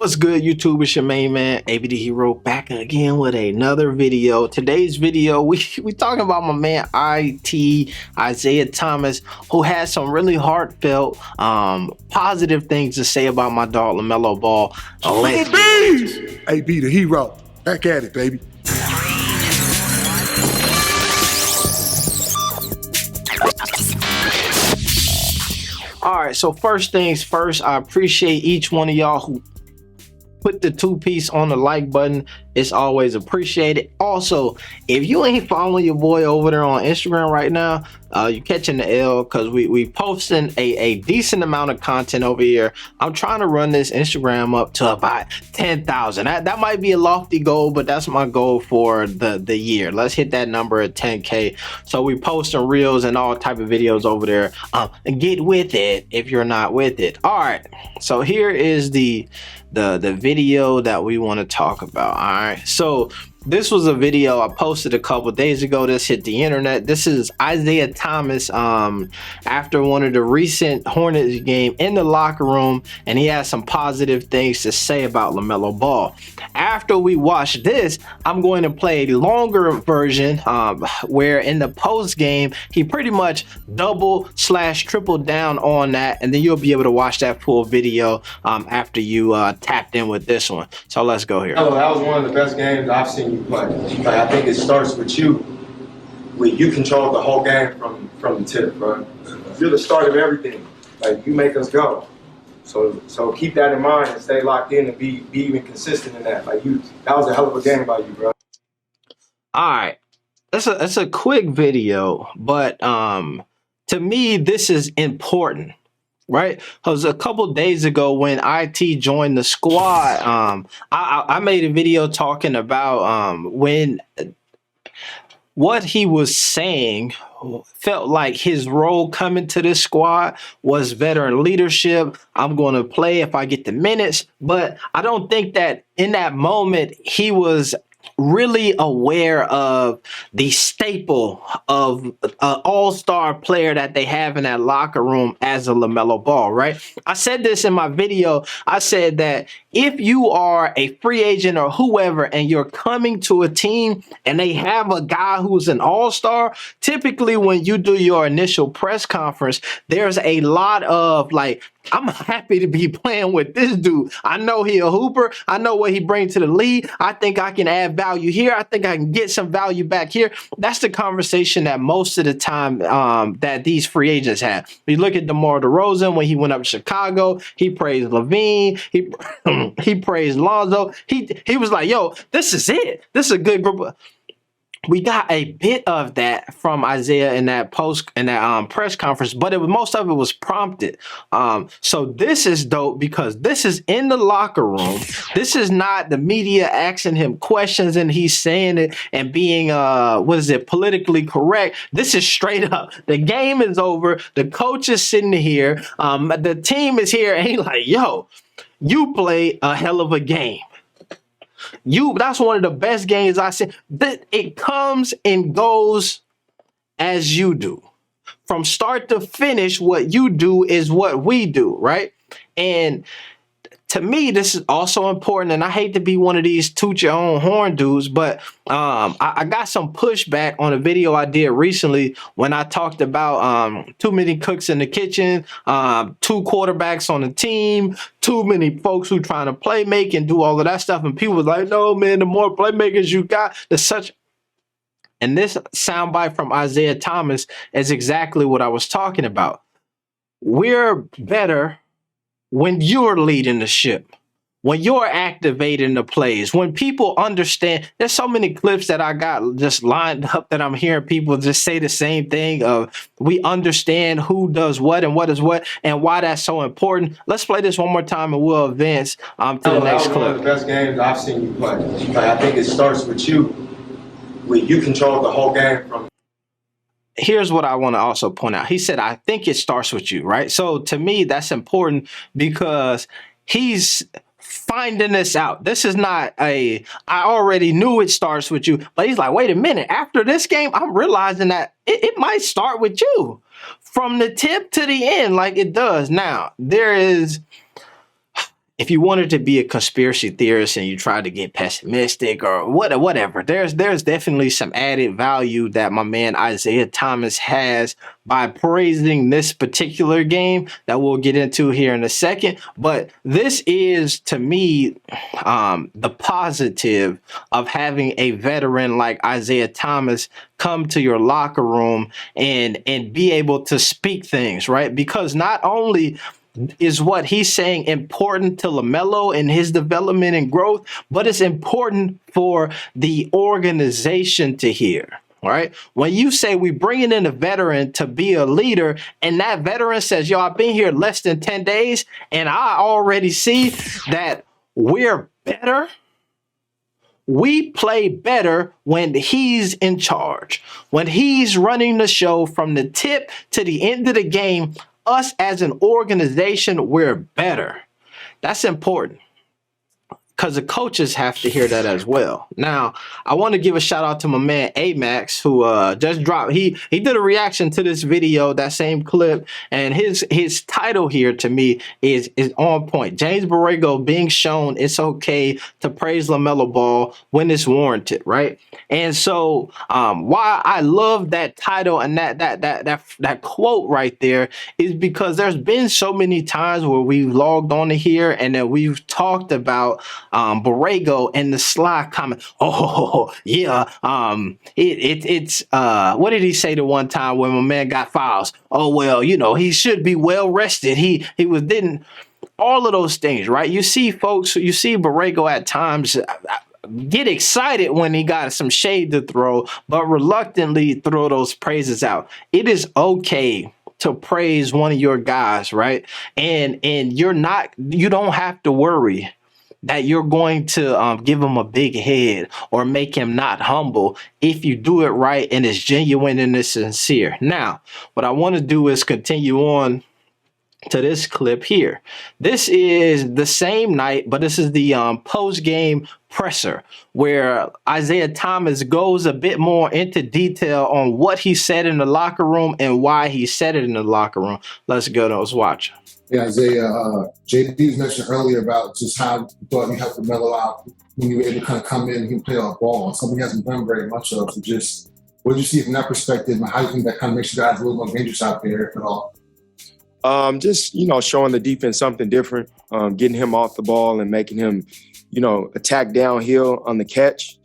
What's good, YouTube? It's your main man, ABD Hero, back again with another video. Today's video, we talking about my man IT Isaiah Thomas, who has some really heartfelt, positive things to say about my dog LaMelo Ball. Let's AB the Hero, back at it, baby. All right, so first things first, I appreciate each one of y'all who put the two-piece on the like button. It's always appreciated. Also, if you ain't following your boy over there on Instagram right now, you're catching the L, because we posting a decent amount of content over here. I'm trying to run this Instagram up to about 10,000. That might be a lofty goal, but that's my goal for the year. Let's hit that number at 10K. So we posting reels and all type of videos over there. And get with it if you're not with it. All right, so here is the video that we want to talk about. All right, so this was a video I posted a couple days ago. This hit the internet. This is Isaiah Thomas after one of the recent Hornets game in the locker room, and he has some positive things to say about LaMelo Ball. After we watch this, I'm going to play a longer version where in the post game he pretty much double/tripled down on that, and then you'll be able to watch that full video after you tapped in with this one. So let's go here. Oh, that was one of the best games I've seen you play. Like, I think it starts with you, when you control the whole game from the tip, bro. You're the start of everything. Like, you make us go. So keep that in mind and stay locked in and be even consistent in that. Like, that was a hell of a game by you, bro. All right, it's a quick video, but to me this is important, right? Because a couple days ago when IT joined the squad, I made a video talking about when what he was saying felt like his role coming to this squad was veteran leadership. I'm going to play if I get the minutes, but I don't think that in that moment he was really aware of the staple of an all-star player that they have in that locker room as a LaMelo Ball, right? I said this in my video. I said that if you are a free agent or whoever and you're coming to a team and they have a guy who's an all-star, typically when you do your initial press conference, there's a lot of like, I'm happy to be playing with this dude. I know he a hooper. I know what he brings to the league. I think I can add value here. I think I can get some value back here. That's the conversation that most of the time that these free agents have. You look at DeMar DeRozan when he went up to Chicago. He praised Levine. He praised Lonzo. He was like, yo, this is it. This is a good group. We got a bit of that from Isaiah in that press conference, but most of it was prompted. So this is dope because this is in the locker room. This is not the media asking him questions and he's saying it and being politically correct. This is straight up. The game is over. The coach is sitting here. The team is here, and he's like, yo, you played a hell of a game. That's one of the best games I see. It comes and goes as you do. From start to finish, what you do is what we do, right? And to me, this is also important, and I hate to be one of these toot your own horn dudes, but I got some pushback on a video I did recently when I talked about too many cooks in the kitchen, two quarterbacks on the team, too many folks who trying to play make and do all of that stuff, and people was like, no, man, the more playmakers you got, there's such... And this soundbite from Isaiah Thomas is exactly what I was talking about. We're better when you're leading the ship, when you're activating the plays, when people understand. There's so many clips that I got just lined up that I'm hearing people just say the same thing of we understand who does what and what is what and why that's so important. Let's play this one more time and we'll advance to the next clip. That was one of the best games I've seen you play. Like, I think it starts with you, when you control the whole game from... Here's what I want to also point out. He said, I think it starts with you, right? So to me, that's important because he's finding this out. This is not I already knew it starts with you, but he's like, wait a minute. After this game, I'm realizing that it might start with you from the tip to the end like it does now. if you wanted to be a conspiracy theorist and you try to get pessimistic or whatever, there's definitely some added value that my man Isaiah Thomas has by praising this particular game that we'll get into here in a second. But this is, to me, the positive of having a veteran like Isaiah Thomas come to your locker room and be able to speak things, right? Because not only is what he's saying important to LaMelo and his development and growth, but it's important for the organization to hear. All right. When you say we bringing in a veteran to be a leader, and that veteran says, yo, I've been here less than 10 days, and I already see that we're better. We play better when he's in charge, when he's running the show from the tip to the end of the game. Us as an organization, we're better. That's important because the coaches have to hear that as well. Now, I want to give a shout out to my man Amax, who just dropped. He did a reaction to this video, that same clip, and his title here to me is on point. James Borrego being shown it's okay to praise LaMelo Ball when it's warranted, right? And so, why I love that title and that quote right there is because there's been so many times where we've logged on to here and then we've talked about Borrego and the sly comment. Oh yeah, it's what did he say the one time when my man got fouls? Oh well, you know, he should be well rested. He didn't. All of those things, right? You see folks, you see Borrego at times get excited when he got some shade to throw, but reluctantly throw those praises out. It is okay to praise one of your guys, right? And you don't have to worry that you're going to give him a big head or make him not humble if you do it right and it's genuine and it's sincere. Now, what I want to do is continue on to this clip here. This is the same night, but this is the post-game presser where Isaiah Thomas goes a bit more into detail on what he said in the locker room and why he said it in the locker room. Let's go. Let's watch. Yeah, Isaiah, JD was mentioned earlier about just how you thought you helped LaMelo out when you were able to kind of come in and play off ball. Something he hasn't done very much of. So just what did you see from that perspective and how do you think that kind of makes you guys a little more dangerous out there, if at all? Just, showing the defense something different, getting him off the ball and making him, attack downhill on the catch.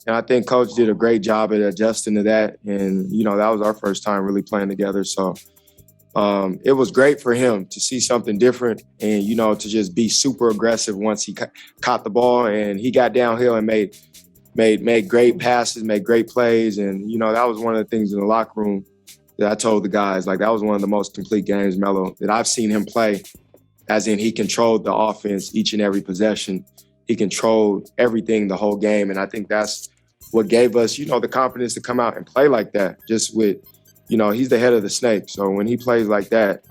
And I think Coach did a great job at adjusting to that. And, that was our first time really playing together. So it was great for him to see something different and, to just be super aggressive once he caught the ball and he got downhill and made great passes, made great plays. And, that was one of the things in the locker room that I told the guys, like that was one of the most complete games, Melo, that I've seen him play, as in he controlled the offense each and every possession. He controlled everything the whole game. And I think that's what gave us, the confidence to come out and play like that, just with, he's the head of the snake. So when he plays like that,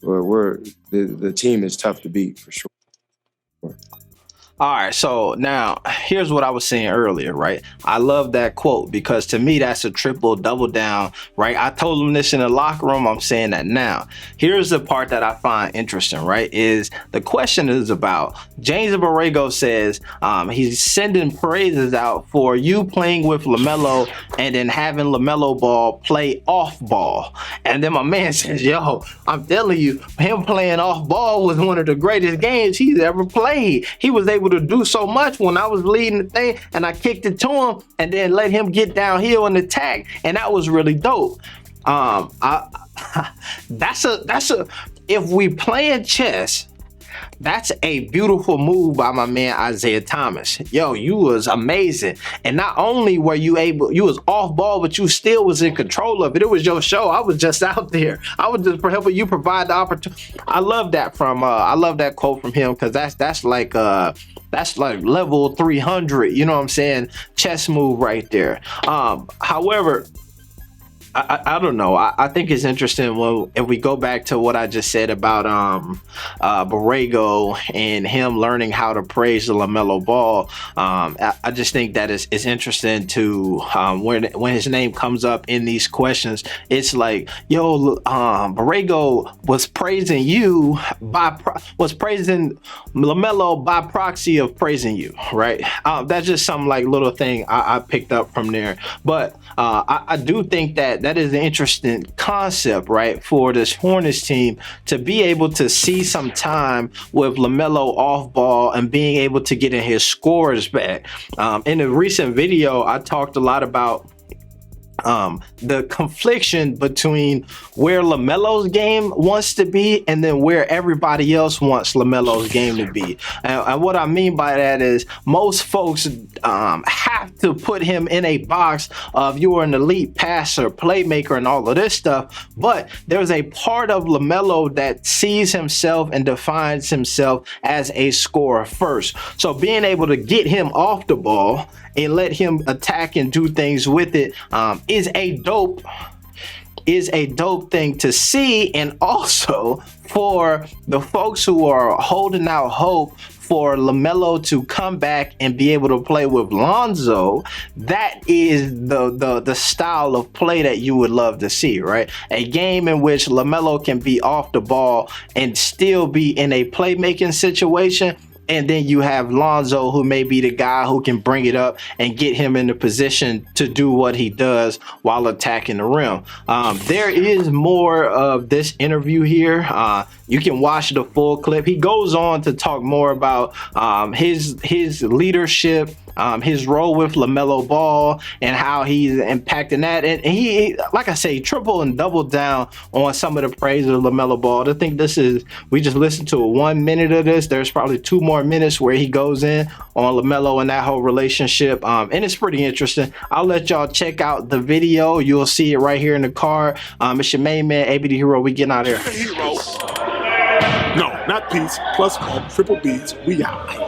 the team is tough to beat for sure. All right, so now here's what I was saying earlier, right? I love that quote because to me, that's a triple double down, right? I told him this in the locker room. I'm saying that now. Here's the part that I find interesting, right? Is the question is about James Borrego says he's sending praises out for you playing with LaMelo and then having LaMelo Ball play off ball. And then my man says, yo, I'm telling you, him playing off ball was one of the greatest games he's ever played. He was able to do so much when I was leading the thing and I kicked it to him and then let him get downhill and attack, and that was really dope. That's a if we playing chess, that's a beautiful move by my man Isaiah Thomas. Yo, you was amazing. And not only were you was off ball, but you still was in control of it. It was your show. I was just out there. I was just helping you provide the opportunity. I love that I love that quote from him because that's like level 300, you know what I'm saying? Chess move right there. However, I don't know. I think it's interesting when if we go back to what I just said about Borrego and him learning how to praise the LaMelo Ball. I just think that it's interesting to when his name comes up in these questions, it's like, yo, Borrego was praising you was praising LaMelo by proxy of praising you, right? That's just some like little thing I picked up from there. But I do think that is an interesting concept, right, for this Hornets team to be able to see some time with LaMelo off ball and being able to get in his scores back. In a recent video, I talked a lot about the confliction between where LaMelo's game wants to be and then where everybody else wants LaMelo's game to be. And what I mean by that is most folks have to put him in a box of you're an elite passer, playmaker, and all of this stuff. But there's a part of LaMelo that sees himself and defines himself as a scorer first. So being able to get him off the ball and let him attack and do things with it is a dope thing to see. And also for the folks who are holding out hope for LaMelo to come back and be able to play with Lonzo, that is the style of play that you would love to see, right? A game in which LaMelo can be off the ball and still be in a playmaking situation. And then you have Lonzo, who may be the guy who can bring it up and get him in the position to do what he does while attacking the rim. There is more of this interview here. You can watch the full clip. He goes on to talk more about his leadership, his role with LaMelo Ball, and how he's impacting that. And he, like I say, triple and double down on some of the praise of LaMelo Ball. I think we just listened to 1 minute of this. There's probably 2 more minutes where he goes in on LaMelo and that whole relationship. And it's pretty interesting. I'll let y'all check out the video. You'll see it right here in the card. It's your main man, AB the Hero. We getting out of here. No, not peace. Plus triple B's. We out.